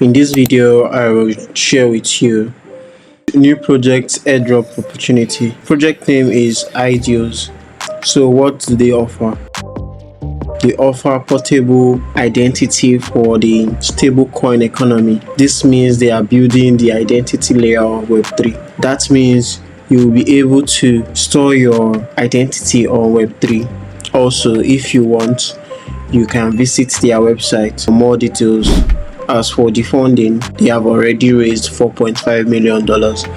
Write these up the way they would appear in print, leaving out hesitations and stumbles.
In this video, I will share with you new project airdrop opportunity. Project name is idOS. So what do they offer? They offer portable identity for the stablecoin economy. This means they are building the identity layer of Web3. That means you will be able to store your identity on Web3. Also, if you want, you can visit their website for more details. As for the funding, they have already raised $4.5 million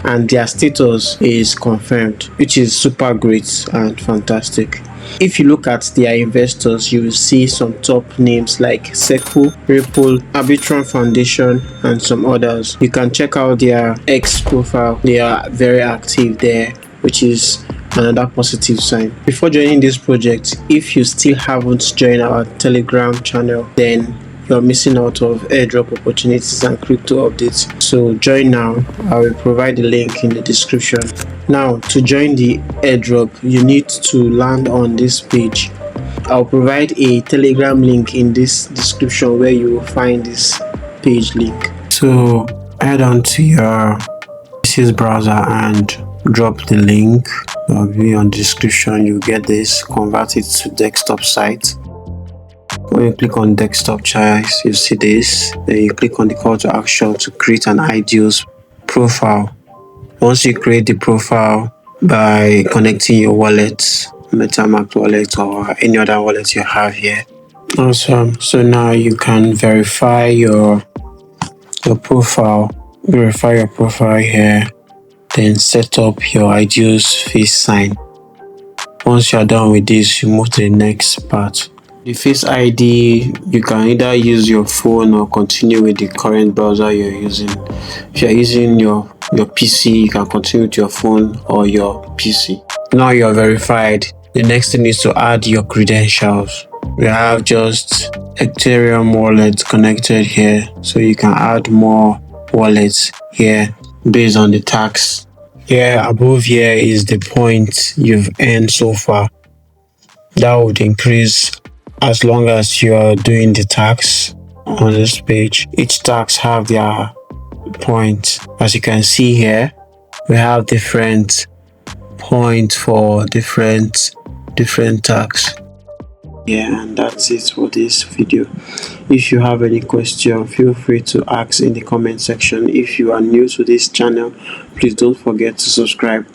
and their status is confirmed, which is super great and fantastic. If you look at their investors, you will see some top names like Seco, Ripple, Arbitrum Foundation, and some others. You can check out their X profile. They are very active there, which is another positive sign. Before joining this project, if you still haven't joined our Telegram channel, then you're missing out of airdrop opportunities and crypto updates. So join now. I will provide the link in the description. Now, to join the airdrop, you need to land on this page. I'll provide a Telegram link in this description where you will find this page link. So head on to your PC's browser and drop the link. It'll be on the description. You get this, convert it to desktop site. When you click on desktop choice, you see this. Then you click on the call to action to create an idOS profile. Once you create the profile by connecting your wallet, MetaMask wallet or any other wallet you have here. Awesome. So now you can verify your profile. Verify your profile here. Then set up your idOS face sign. Once you are done with this, you move to the next part. The Face ID, you can either use your phone or continue with the current browser you're using. If you're using your PC, you can continue with your phone or your PC. Now you're verified. The next thing is to add your credentials. We have just Ethereum wallet connected here, so you can add more wallets here based on the tax. Here above here is the points you've earned so far. That would increase as long as you are doing the tax on this page. Each tax have their points. As you can see here, we have different points for different tax. Yeah, and that's it for this video. If you have any question, feel free to ask in the comment section. If you are new to this channel, please don't forget to subscribe.